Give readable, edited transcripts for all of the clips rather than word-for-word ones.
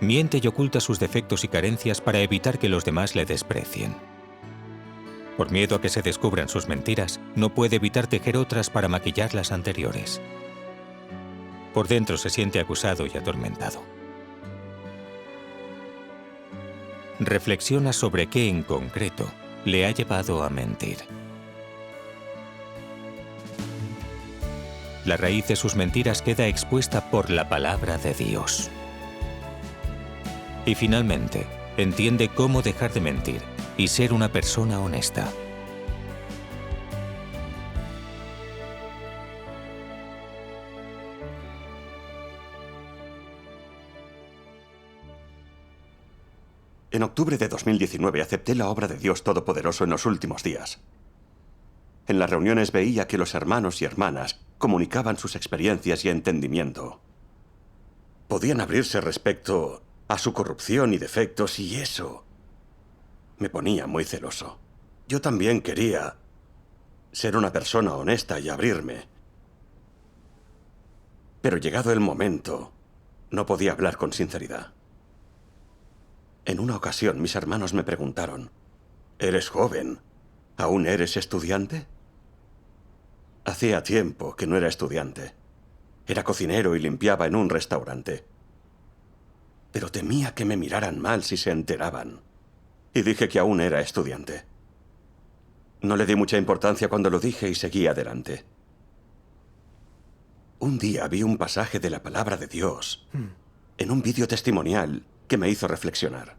Miente y oculta sus defectos y carencias para evitar que los demás le desprecien. Por miedo a que se descubran sus mentiras, no puede evitar tejer otras para maquillar las anteriores. Por dentro se siente acusado y atormentado. Reflexiona sobre qué en concreto le ha llevado a mentir. La raíz de sus mentiras queda expuesta por la palabra de Dios. Y finalmente, entiende cómo dejar de mentir y ser una persona honesta. En octubre de 2019 acepté la obra de Dios Todopoderoso en los últimos días. En las reuniones veía que los hermanos y hermanas comunicaban sus experiencias y entendimiento. Podían abrirse respecto a su corrupción y defectos, y eso me ponía muy celoso. Yo también quería ser una persona honesta y abrirme. Pero llegado el momento, no podía hablar con sinceridad. En una ocasión, mis hermanos me preguntaron, «¿Eres joven? ¿Aún eres estudiante?» Hacía tiempo que no era estudiante. Era cocinero y limpiaba en un restaurante. Pero temía que me miraran mal si se enteraban. Y dije que aún era estudiante. No le di mucha importancia cuando lo dije y seguí adelante. Un día vi un pasaje de la palabra de Dios en un vídeo testimonial que me hizo reflexionar.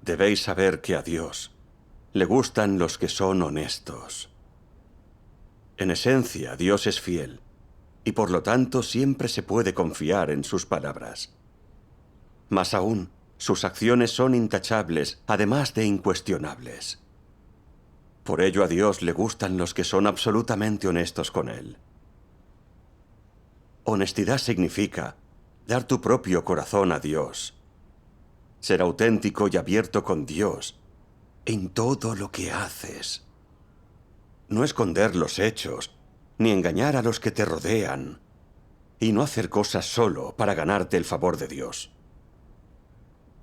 Debéis saber que a Dios le gustan los que son honestos. En esencia, Dios es fiel y por lo tanto siempre se puede confiar en sus palabras. Más aún, sus acciones son intachables, además de incuestionables. Por ello a Dios le gustan los que son absolutamente honestos con Él. Honestidad significa dar tu propio corazón a Dios, ser auténtico y abierto con Dios en todo lo que haces. No esconder los hechos, ni engañar a los que te rodean, y no hacer cosas solo para ganarte el favor de Dios.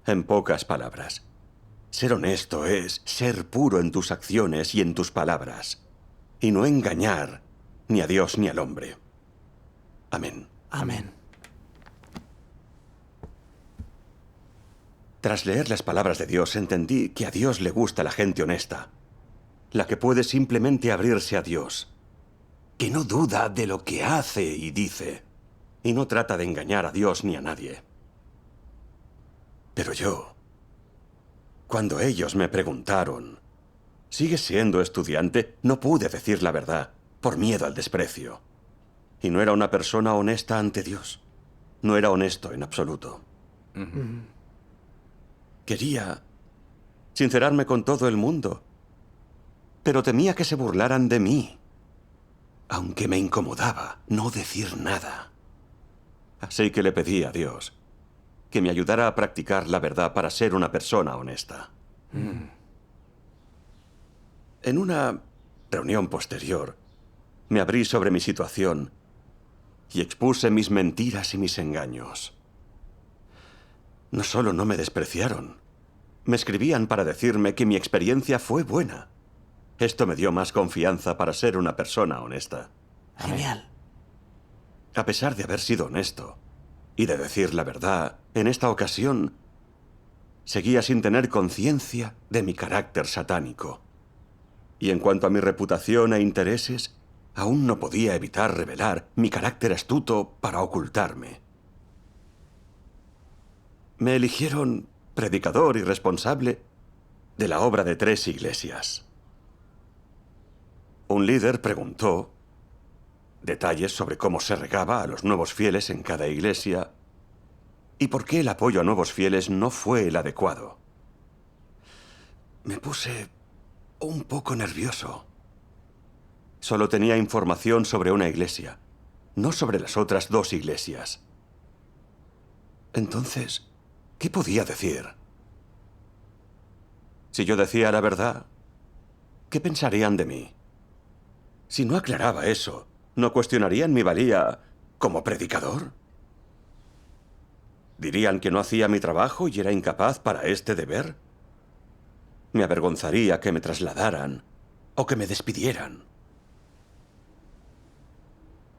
En pocas palabras, ser honesto es ser puro en tus acciones y en tus palabras, y no engañar ni a Dios ni al hombre. Amén. Amén. Tras leer las palabras de Dios, entendí que a Dios le gusta la gente honesta, la que puede simplemente abrirse a Dios, que no duda de lo que hace y dice, y no trata de engañar a Dios ni a nadie. Pero yo, cuando ellos me preguntaron, ¿sigues siendo estudiante?, no pude decir la verdad, por miedo al desprecio. Y no era una persona honesta ante Dios. No era honesto en absoluto. Quería sincerarme con todo el mundo, pero temía que se burlaran de mí, aunque me incomodaba no decir nada. Así que le pedí a Dios que me ayudara a practicar la verdad para ser una persona honesta. En una reunión posterior, me abrí sobre mi situación y expuse mis mentiras y mis engaños. No solo no me despreciaron, me escribían para decirme que mi experiencia fue buena. Esto me dio más confianza para ser una persona honesta. Genial. A pesar de haber sido honesto y de decir la verdad, en esta ocasión seguía sin tener conciencia de mi carácter satánico. Y en cuanto a mi reputación e intereses, aún no podía evitar revelar mi carácter astuto para ocultarme. Me eligieron predicador y responsable de la obra de 3 iglesias. Un líder preguntó detalles sobre cómo se regaba a los nuevos fieles en cada iglesia y por qué el apoyo a nuevos fieles no fue el adecuado. Me puse un poco nervioso. Solo tenía información sobre una iglesia, no sobre las otras 2 iglesias. Entonces, ¿qué podía decir? Si yo decía la verdad, ¿qué pensarían de mí? Si no aclaraba eso, ¿No cuestionarían mi valía como predicador? ¿Dirían que no hacía mi trabajo y era incapaz para este deber? Me avergonzaría que me trasladaran o que me despidieran.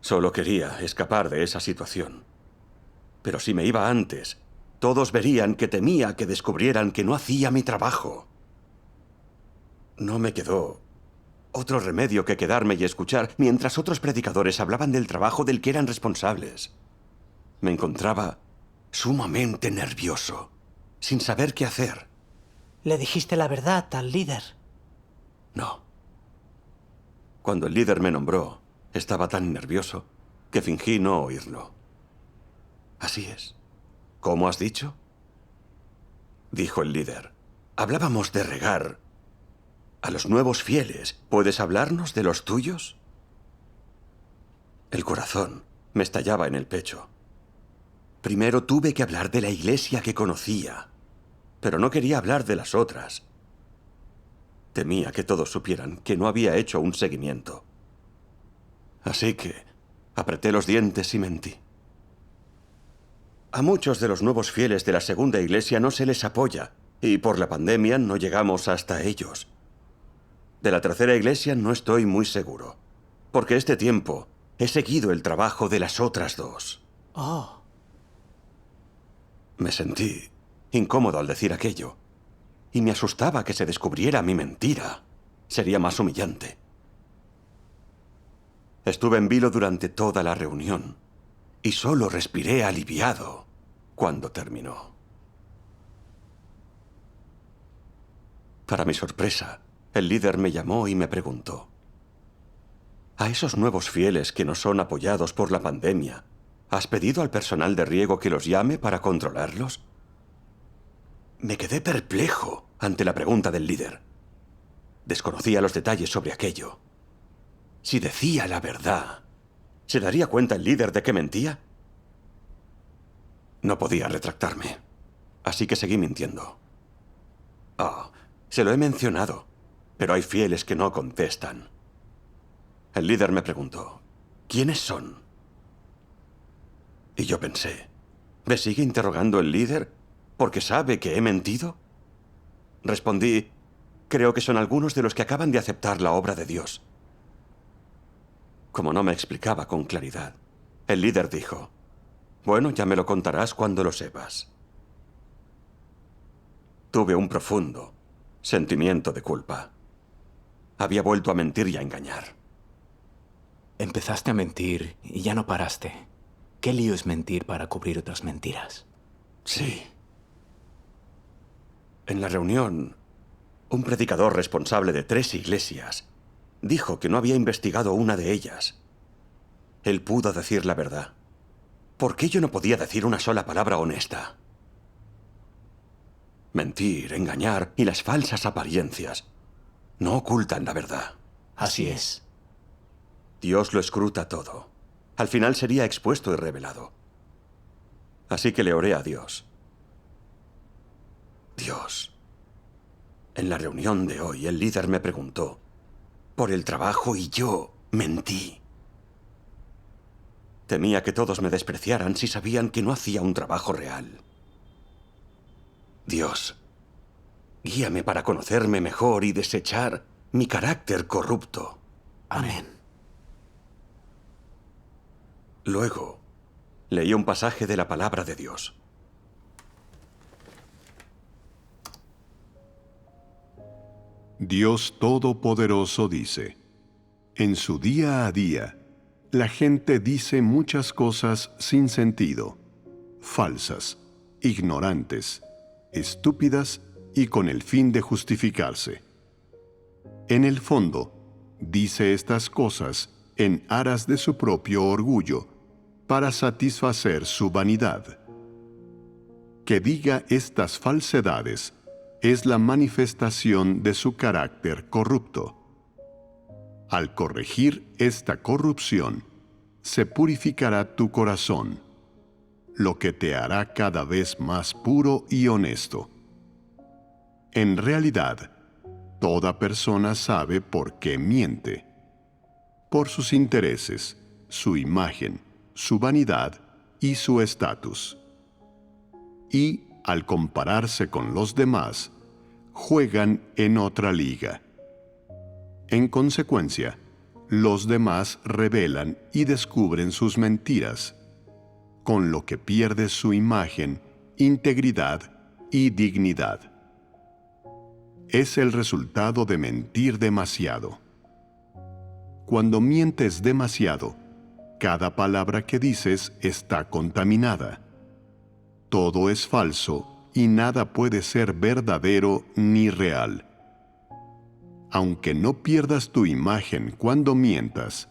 Solo quería escapar de esa situación. Pero si me iba antes, todos verían que temía que descubrieran que no hacía mi trabajo. No me quedó otro remedio que quedarme y escuchar mientras otros predicadores hablaban del trabajo del que eran responsables. Me encontraba sumamente nervioso, sin saber qué hacer. ¿Le dijiste la verdad al líder? No. Cuando el líder me nombró, estaba tan nervioso que fingí no oírlo. Así es. ¿Cómo has dicho? Dijo el líder. Hablábamos de regar a los nuevos fieles. ¿Puedes hablarnos de los tuyos? El corazón me estallaba en el pecho. Primero tuve que hablar de la iglesia que conocía, pero no quería hablar de las otras. Temía que todos supieran que no había hecho un seguimiento. Así que apreté los dientes y mentí. A muchos de los nuevos fieles de la segunda iglesia no se les apoya, y por la pandemia no llegamos hasta ellos. De la tercera iglesia no estoy muy seguro, porque este tiempo he seguido el trabajo de las otras dos. Oh. Me sentí incómodo al decir aquello, y me asustaba que se descubriera mi mentira. Sería más humillante. Estuve en vilo durante toda la reunión, y solo respiré aliviado cuando terminó. Para mi sorpresa, el líder me llamó y me preguntó: ¿a esos nuevos fieles que no son apoyados por la pandemia, has pedido al personal de riego que los llame para controlarlos? Me quedé perplejo ante la pregunta del líder. Desconocía los detalles sobre aquello. Si decía la verdad, ¿se daría cuenta el líder de que mentía? No podía retractarme, así que seguí mintiendo. Se lo he mencionado, pero hay fieles que no contestan. El líder me preguntó: ¿quiénes son? Y yo pensé, ¿me sigue interrogando el líder porque sabe que he mentido? Respondí: creo que son algunos de los que acaban de aceptar la obra de Dios. Como no me explicaba con claridad, el líder dijo: bueno, ya me lo contarás cuando lo sepas. Tuve un profundo sentimiento de culpa. Había vuelto a mentir y a engañar. Empezaste a mentir y ya no paraste. ¿Qué lío es mentir para cubrir otras mentiras? Sí. En la reunión, un predicador responsable de 3 iglesias dijo que no había investigado una de ellas. Él pudo decir la verdad. ¿Por qué yo no podía decir una sola palabra honesta? Mentir, engañar y las falsas apariencias no ocultan la verdad. Así es. Dios lo escruta todo. Al final sería expuesto y revelado. Así que le oré a Dios. Dios, en la reunión de hoy el líder me preguntó por el trabajo y yo mentí. Temía que todos me despreciaran si sabían que no hacía un trabajo real. Dios, guíame para conocerme mejor y desechar mi carácter corrupto. Amén. Luego, leí un pasaje de la palabra de Dios. Dios Todopoderoso dice: en su día a día, la gente dice muchas cosas sin sentido, falsas, ignorantes, estúpidas y con el fin de justificarse. En el fondo, dice estas cosas en aras de su propio orgullo, para satisfacer su vanidad. Que diga estas falsedades es la manifestación de su carácter corrupto. Al corregir esta corrupción, se purificará tu corazón, lo que te hará cada vez más puro y honesto. En realidad, toda persona sabe por qué miente: por sus intereses, su imagen, su vanidad y su estatus. Y, al compararse con los demás, juegan en otra liga. En consecuencia, los demás revelan y descubren sus mentiras, con lo que pierde su imagen, integridad y dignidad. Es el resultado de mentir demasiado. Cuando mientes demasiado, cada palabra que dices está contaminada. Todo es falso y nada puede ser verdadero ni real. Aunque no pierdas tu imagen cuando mientas,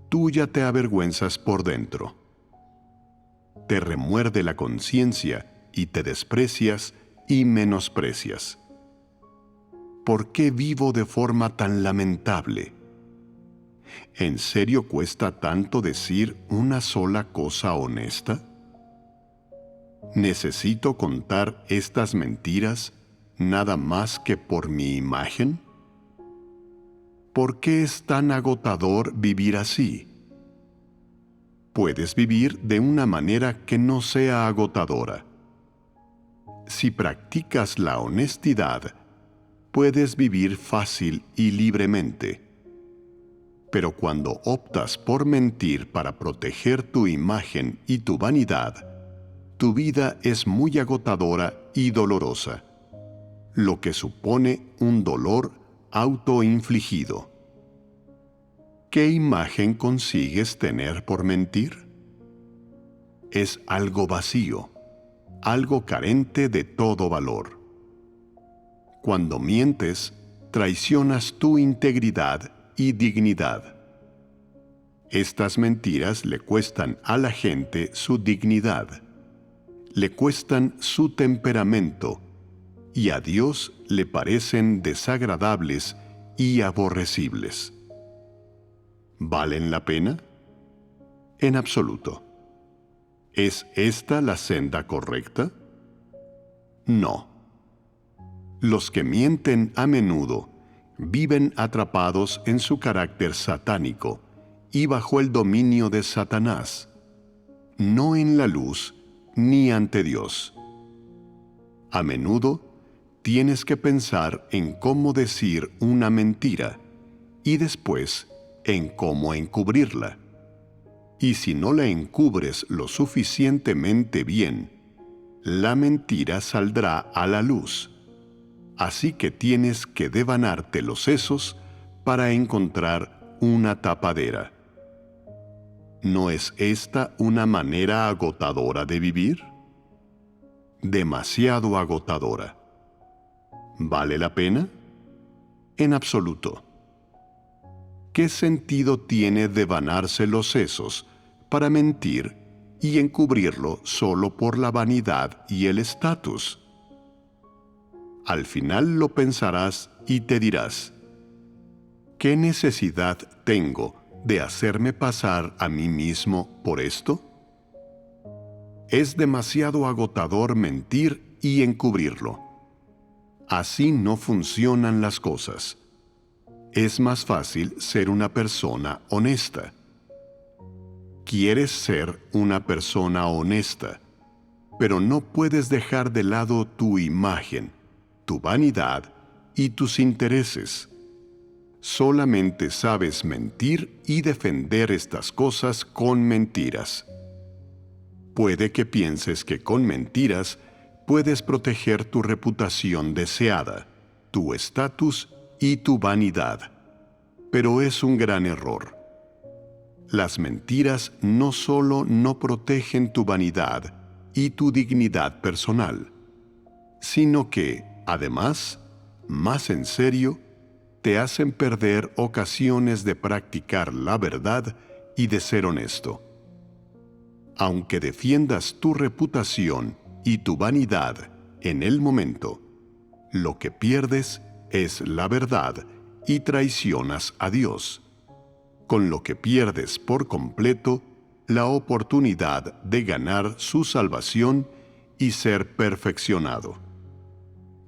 tú ya te avergüenzas por dentro. Te remuerde la conciencia y te desprecias y menosprecias. ¿Por qué vivo de forma tan lamentable? ¿En serio cuesta tanto decir una sola cosa honesta? ¿Necesito contar estas mentiras nada más que por mi imagen? ¿Por qué es tan agotador vivir así? Puedes vivir de una manera que no sea agotadora. Si practicas la honestidad, puedes vivir fácil y libremente. Pero cuando optas por mentir para proteger tu imagen y tu vanidad, tu vida es muy agotadora y dolorosa, lo que supone un dolor autoinfligido. ¿Qué imagen consigues tener por mentir? Es algo vacío, algo carente de todo valor. Cuando mientes, traicionas tu integridad y dignidad. Estas mentiras le cuestan a la gente su dignidad, le cuestan su temperamento, y a Dios le parecen desagradables y aborrecibles. ¿Valen la pena? En absoluto. ¿Es esta la senda correcta? No. Los que mienten a menudo viven atrapados en su carácter satánico y bajo el dominio de Satanás, no en la luz ni ante Dios. A menudo tienes que pensar en cómo decir una mentira y después en cómo encubrirla. Y si no la encubres lo suficientemente bien, la mentira saldrá a la luz. Así que tienes que devanarte los sesos para encontrar una tapadera. ¿No es esta una manera agotadora de vivir? Demasiado agotadora. ¿Vale la pena? En absoluto. ¿Qué sentido tiene devanarse los sesos para mentir y encubrirlo solo por la vanidad y el estatus? Al final lo pensarás y te dirás, ¿qué necesidad tengo de hacerme pasar a mí mismo por esto? Es demasiado agotador mentir y encubrirlo. Así no funcionan las cosas. Es más fácil ser una persona honesta. Quieres ser una persona honesta, pero no puedes dejar de lado tu imagen, tu vanidad y tus intereses. Solamente sabes mentir y defender estas cosas con mentiras. Puede que pienses que con mentiras puedes proteger tu reputación deseada, tu estatus y tu vanidad. Pero es un gran error. Las mentiras no solo no protegen tu vanidad y tu dignidad personal, sino que, además, más en serio, te hacen perder ocasiones de practicar la verdad y de ser honesto. Aunque defiendas tu reputación y tu vanidad en el momento, lo que pierdes es la verdad y traicionas a Dios, con lo que pierdes por completo la oportunidad de ganar su salvación y ser perfeccionado.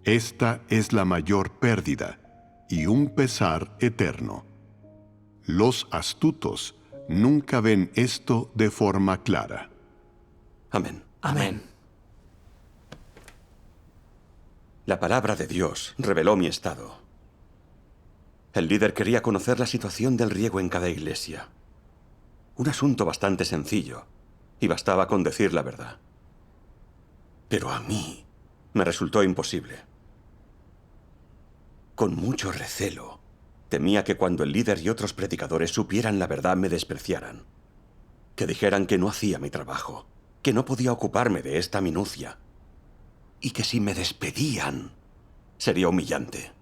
Esta es la mayor pérdida y un pesar eterno. Los astutos nunca ven esto de forma clara. Amén. Amén. La palabra de Dios reveló mi estado. El líder quería conocer la situación del riego en cada iglesia. Un asunto bastante sencillo, y bastaba con decir la verdad. Pero a mí me resultó imposible. Con mucho recelo, temía que cuando el líder y otros predicadores supieran la verdad me despreciaran. Que dijeran que no hacía mi trabajo, que no podía ocuparme de esta minucia. Y que si me despedían, sería humillante.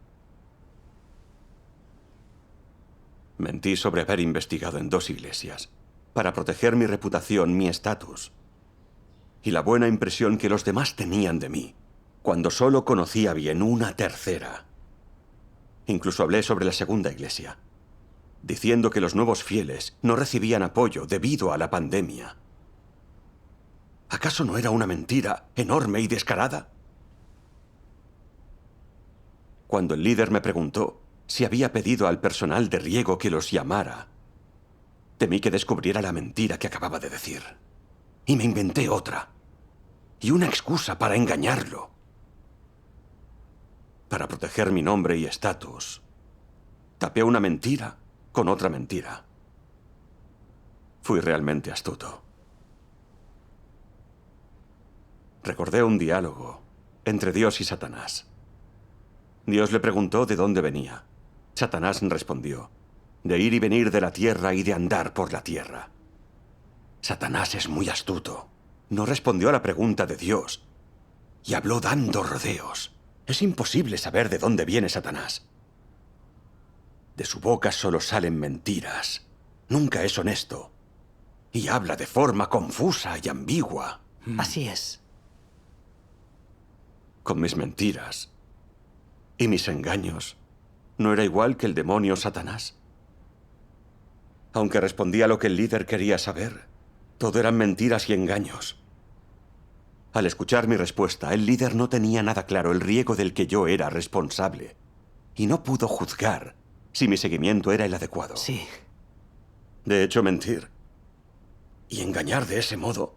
Mentí sobre haber investigado en 2 iglesias, para proteger mi reputación, mi estatus, y la buena impresión que los demás tenían de mí, cuando solo conocía bien una tercera. Incluso hablé sobre la 2ª iglesia, diciendo que los nuevos fieles no recibían apoyo debido a la pandemia. ¿Acaso no era una mentira enorme y descarada? Cuando el líder me preguntó si había pedido al personal de riego que los llamara, temí que descubriera la mentira que acababa de decir. Y me inventé otra. Y una excusa para engañarlo. Para proteger mi nombre y estatus, tapé una mentira con otra mentira. Fui realmente astuto. Recordé un diálogo entre Dios y Satanás. Dios le preguntó de dónde venía. Satanás respondió, de ir y venir de la tierra y de andar por la tierra. Satanás es muy astuto. No respondió a la pregunta de Dios y habló dando rodeos. Es imposible saber de dónde viene Satanás. De su boca solo salen mentiras. Nunca es honesto. Y habla de forma confusa y ambigua. Así es. Con mis mentiras y mis engaños, ¿no era igual que el demonio Satanás? Aunque respondía lo que el líder quería saber, todo eran mentiras y engaños. Al escuchar mi respuesta, el líder no tenía nada claro el riego del que yo era responsable, y no pudo juzgar si mi seguimiento era el adecuado. Sí. De hecho, mentir y engañar de ese modo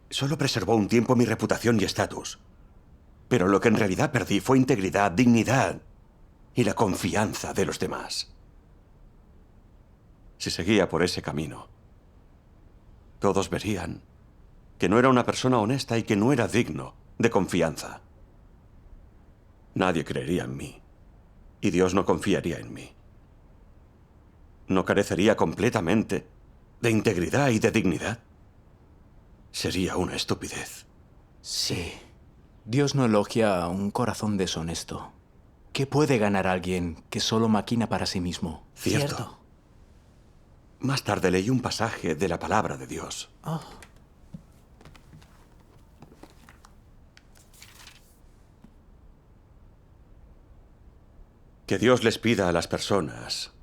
solo preservó un tiempo mi reputación y estatus. Pero lo que en realidad perdí fue integridad, dignidad y la confianza de los demás. Si seguía por ese camino, todos verían que no era una persona honesta y que no era digno de confianza. Nadie creería en mí, y Dios no confiaría en mí. No carecería completamente de integridad y de dignidad. Sería una estupidez. Sí. Dios no elogia a un corazón deshonesto. ¿Qué puede ganar alguien que solo maquina para sí mismo? Cierto. Más tarde leí un pasaje de la palabra de Dios. Oh. Que Dios les pida a las personas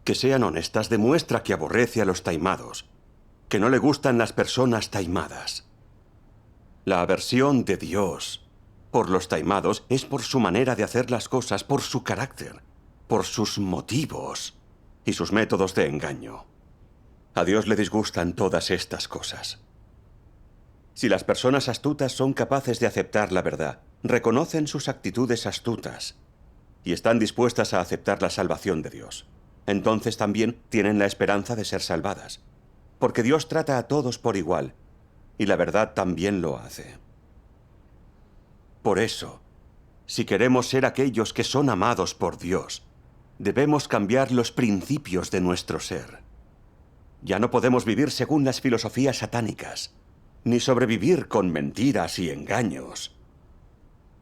que sean honestas demuestra que aborrece a los taimados, que no le gustan las personas taimadas. La aversión de Dios por los taimados es por su manera de hacer las cosas, por su carácter, por sus motivos y sus métodos de engaño. A Dios le disgustan todas estas cosas. Si las personas astutas son capaces de aceptar la verdad, reconocen sus actitudes astutas y están dispuestas a aceptar la salvación de Dios, entonces también tienen la esperanza de ser salvadas, porque Dios trata a todos por igual, y la verdad también lo hace. Por eso, si queremos ser aquellos que son amados por Dios, debemos cambiar los principios de nuestro ser. Ya no podemos vivir según las filosofías satánicas, ni sobrevivir con mentiras y engaños.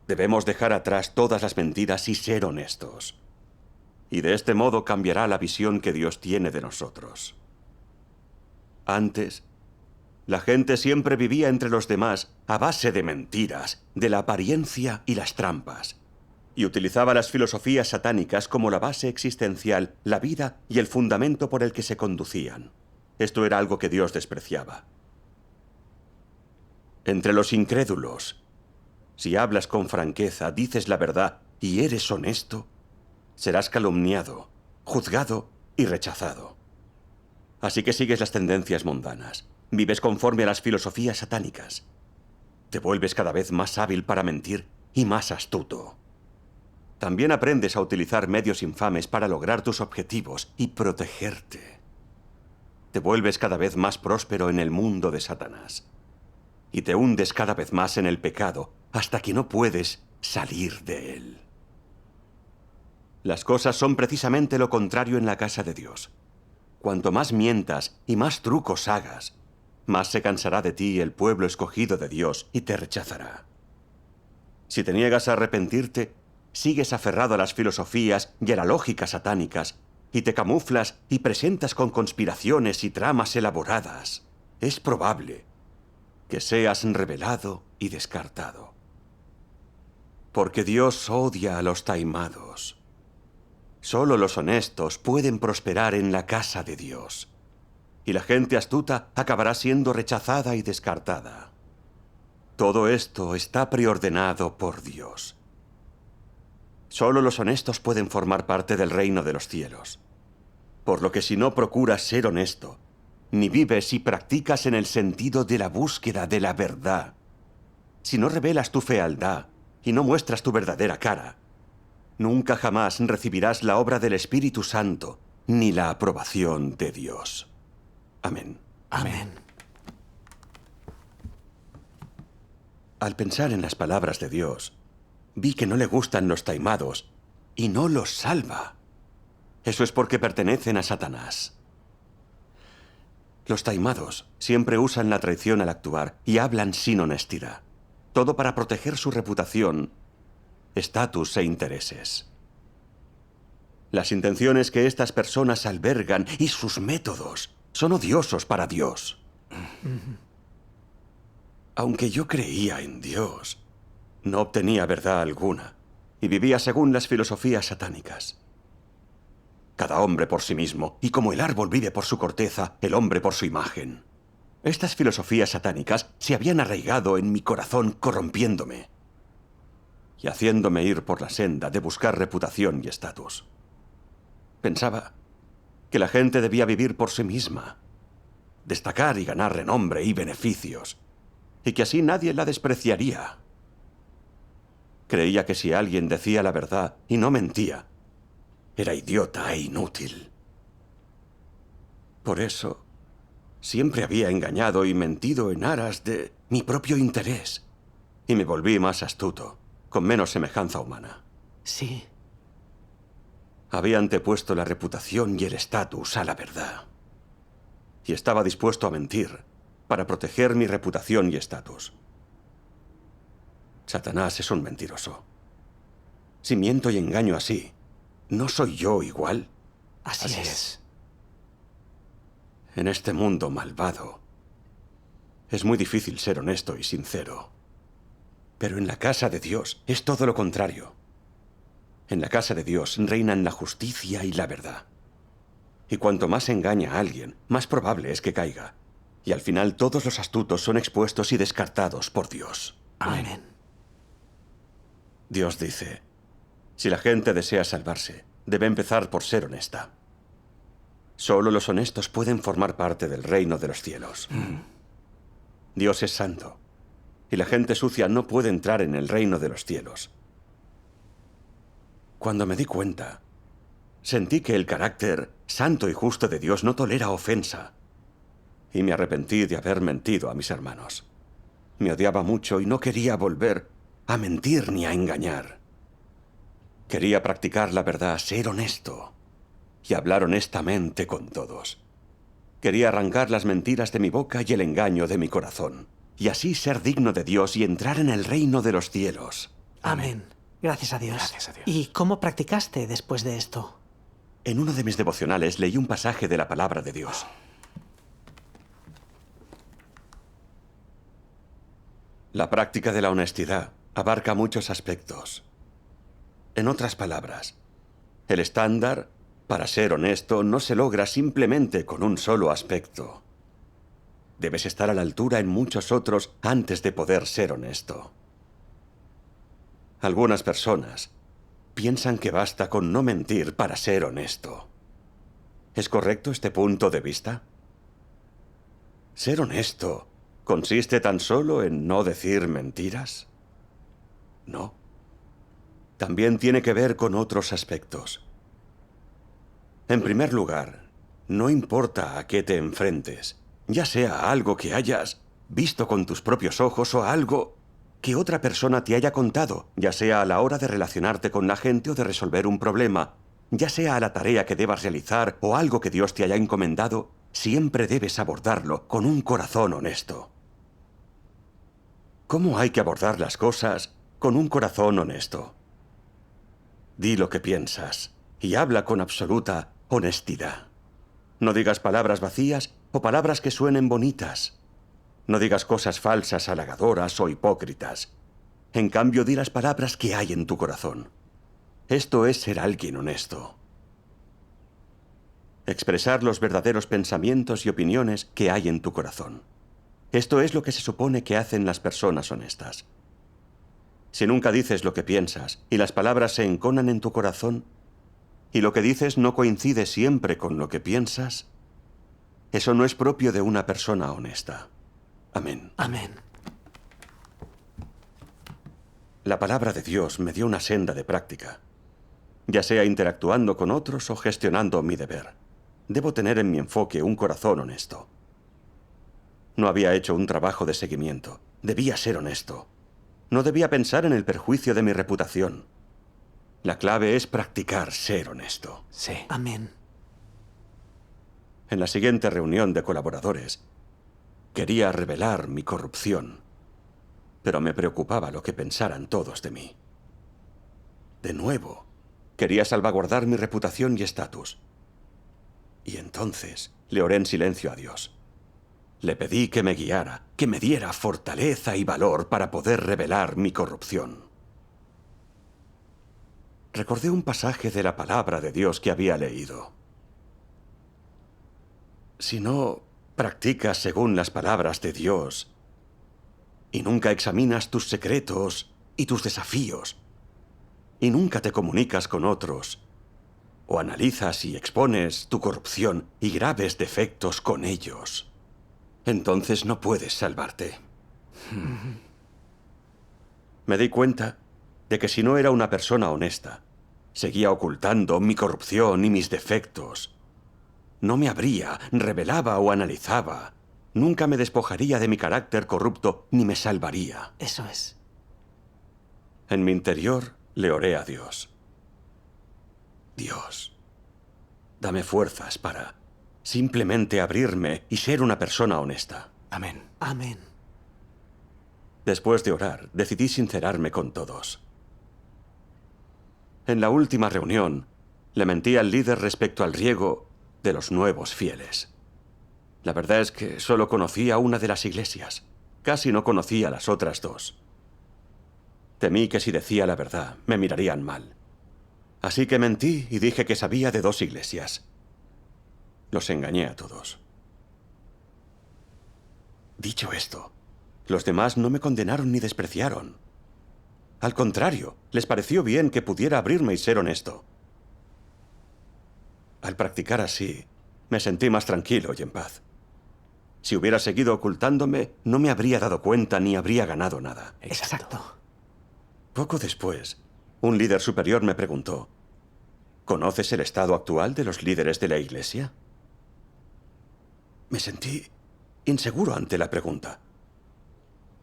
Debemos dejar atrás todas las mentiras y ser honestos. Y de este modo cambiará la visión que Dios tiene de nosotros. Antes, la gente siempre vivía entre los demás a base de mentiras, de la apariencia y las trampas, y utilizaba las filosofías satánicas como la base existencial, la vida y el fundamento por el que se conducían. Esto era algo que Dios despreciaba. Entre los incrédulos, si hablas con franqueza, dices la verdad y eres honesto, serás calumniado, juzgado y rechazado. Así que sigues las tendencias mundanas. Vives conforme a las filosofías satánicas. Te vuelves cada vez más hábil para mentir y más astuto. También aprendes a utilizar medios infames para lograr tus objetivos y protegerte. Te vuelves cada vez más próspero en el mundo de Satanás. Y te hundes cada vez más en el pecado hasta que no puedes salir de él. Las cosas son precisamente lo contrario en la casa de Dios. Cuanto más mientas y más trucos hagas, más se cansará de ti el pueblo escogido de Dios y te rechazará. Si te niegas a arrepentirte, sigues aferrado a las filosofías y a la lógica satánicas, y te camuflas y presentas con conspiraciones y tramas elaboradas. Es probable que seas revelado y descartado. Porque Dios odia a los taimados. Solo los honestos pueden prosperar en la casa de Dios. Y la gente astuta acabará siendo rechazada y descartada. Todo esto está preordenado por Dios. Solo los honestos pueden formar parte del reino de los cielos. Por lo que si no procuras ser honesto, ni vives y practicas en el sentido de la búsqueda de la verdad, si no revelas tu fealdad y no muestras tu verdadera cara, nunca jamás recibirás la obra del Espíritu Santo ni la aprobación de Dios. Amén. Amén. Al pensar en las palabras de Dios, vi que no le gustan los taimados y no los salva. Eso es porque pertenecen a Satanás. Los taimados siempre usan la traición al actuar y hablan sin honestidad. Todo para proteger su reputación, estatus e intereses. Las intenciones que estas personas albergan y sus métodos son odiosos para Dios. Aunque yo creía en Dios, no obtenía verdad alguna y vivía según las filosofías satánicas. Cada hombre por sí mismo, y como el árbol vive por su corteza, el hombre por su imagen. Estas filosofías satánicas se habían arraigado en mi corazón, corrompiéndome y haciéndome ir por la senda de buscar reputación y estatus. Pensaba que la gente debía vivir por sí misma, destacar y ganar renombre y beneficios, y que así nadie la despreciaría. Creía que si alguien decía la verdad y no mentía, era idiota e inútil. Por eso, siempre había engañado y mentido en aras de mi propio interés, y me volví más astuto, con menos semejanza humana. Sí. Había antepuesto la reputación y el estatus a la verdad. Y estaba dispuesto a mentir para proteger mi reputación y estatus. Satanás es un mentiroso. Si miento y engaño así, ¿no soy yo igual? Así es. En este mundo malvado, es muy difícil ser honesto y sincero. Pero en la casa de Dios es todo lo contrario. En la casa de Dios reinan la justicia y la verdad. Y cuanto más engaña a alguien, más probable es que caiga. Y al final todos los astutos son expuestos y descartados por Dios. Amén. Dios dice, si la gente desea salvarse, debe empezar por ser honesta. Solo los honestos pueden formar parte del reino de los cielos. Dios es santo, y la gente sucia no puede entrar en el reino de los cielos. Cuando me di cuenta, sentí que el carácter santo y justo de Dios no tolera ofensa, y me arrepentí de haber mentido a mis hermanos. Me odiaba mucho y no quería volver a mentir ni a engañar. Quería practicar la verdad, ser honesto y hablar honestamente con todos. Quería arrancar las mentiras de mi boca y el engaño de mi corazón, y así ser digno de Dios y entrar en el reino de los cielos. Amén. Gracias a Dios. Gracias a Dios. ¿Y cómo practicaste después de esto? En uno de mis devocionales leí un pasaje de la palabra de Dios. La práctica de la honestidad abarca muchos aspectos. En otras palabras, el estándar para ser honesto no se logra simplemente con un solo aspecto. Debes estar a la altura en muchos otros antes de poder ser honesto. Algunas personas piensan que basta con no mentir para ser honesto. ¿Es correcto este punto de vista? ¿Ser honesto consiste tan solo en no decir mentiras? No. También tiene que ver con otros aspectos. En primer lugar, no importa a qué te enfrentes, ya sea a algo que hayas visto con tus propios ojos o a algo que otra persona te haya contado, ya sea a la hora de relacionarte con la gente o de resolver un problema, ya sea a la tarea que debas realizar o algo que Dios te haya encomendado, siempre debes abordarlo con un corazón honesto. ¿Cómo hay que abordar las cosas con un corazón honesto? Di lo que piensas y habla con absoluta honestidad. No digas palabras vacías o palabras que suenen bonitas. No digas cosas falsas, halagadoras o hipócritas. En cambio, di las palabras que hay en tu corazón. Esto es ser alguien honesto. Expresar los verdaderos pensamientos y opiniones que hay en tu corazón. Esto es lo que se supone que hacen las personas honestas. Si nunca dices lo que piensas y las palabras se enconan en tu corazón, y lo que dices no coincide siempre con lo que piensas, eso no es propio de una persona honesta. Amén. Amén. La palabra de Dios me dio una senda de práctica, ya sea interactuando con otros o gestionando mi deber. Debo tener en mi enfoque un corazón honesto. No había hecho un trabajo de seguimiento. Debía ser honesto. No debía pensar en el perjuicio de mi reputación. La clave es practicar ser honesto. Sí. Amén. En la siguiente reunión de colaboradores, quería revelar mi corrupción, pero me preocupaba lo que pensaran todos de mí. De nuevo, quería salvaguardar mi reputación y estatus. Y entonces le oré en silencio a Dios. Le pedí que me guiara, que me diera fortaleza y valor para poder revelar mi corrupción. Recordé un pasaje de la palabra de Dios que había leído. Si no practicas según las palabras de Dios y nunca examinas tus secretos y tus desafíos y nunca te comunicas con otros o analizas y expones tu corrupción y graves defectos con ellos, entonces no puedes salvarte. Me di cuenta de que si no era una persona honesta, seguía ocultando mi corrupción y mis defectos, no me abría, revelaba o analizaba, nunca me despojaría de mi carácter corrupto ni me salvaría. Eso es. En mi interior le oré a Dios. Dios, dame fuerzas para simplemente abrirme y ser una persona honesta. Amén. Amén. Después de orar, decidí sincerarme con todos. En la última reunión, le mentí al líder respecto al riego de los nuevos fieles. La verdad es que solo conocía una de las iglesias. Casi no conocía las otras dos. Temí que si decía la verdad, me mirarían mal. Así que mentí y dije que sabía de 2 iglesias. Los engañé a todos. Dicho esto, los demás no me condenaron ni despreciaron. Al contrario, les pareció bien que pudiera abrirme y ser honesto. Al practicar así, me sentí más tranquilo y en paz. Si hubiera seguido ocultándome, no me habría dado cuenta ni habría ganado nada. Exacto. Poco después, un líder superior me preguntó, ¿conoces el estado actual de los líderes de la iglesia? Me sentí inseguro ante la pregunta,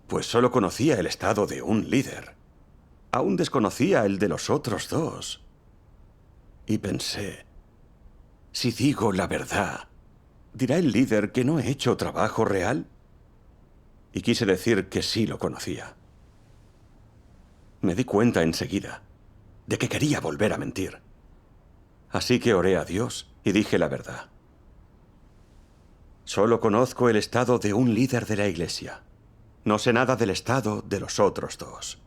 pues solo conocía el estado de un líder. Aún desconocía el de los otros 2. Y pensé, si digo la verdad, ¿dirá el líder que no he hecho trabajo real? Y quise decir que sí lo conocía. Me di cuenta enseguida de que quería volver a mentir. Así que oré a Dios y dije la verdad. Solo conozco el estado de un líder de la iglesia. No sé nada del estado de los otros 2.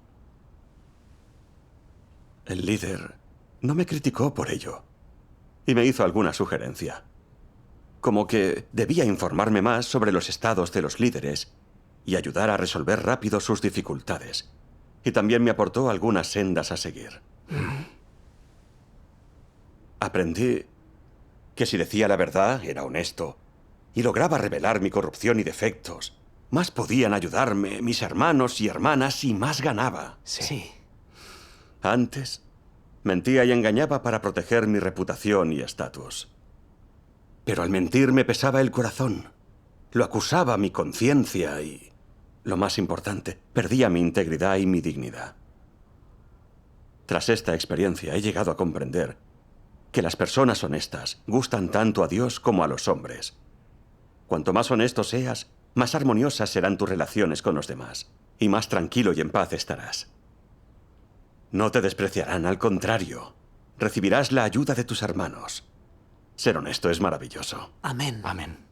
El líder no me criticó por ello y me hizo alguna sugerencia. Como que debía informarme más sobre los estados de los líderes y ayudar a resolver rápido sus dificultades. Y también me aportó algunas sendas a seguir. Aprendí que si decía la verdad era honesto y lograba revelar mi corrupción y defectos, más podían ayudarme mis hermanos y hermanas y más ganaba. Sí. Antes, mentía y engañaba para proteger mi reputación y estatus. Pero al mentir me pesaba el corazón. Lo acusaba mi conciencia y, lo más importante, perdía mi integridad y mi dignidad. Tras esta experiencia he llegado a comprender que las personas honestas gustan tanto a Dios como a los hombres. Cuanto más honesto seas, más armoniosas serán tus relaciones con los demás y más tranquilo y en paz estarás. No te despreciarán, al contrario, recibirás la ayuda de tus hermanos. Ser honesto es maravilloso. Amén. Amén.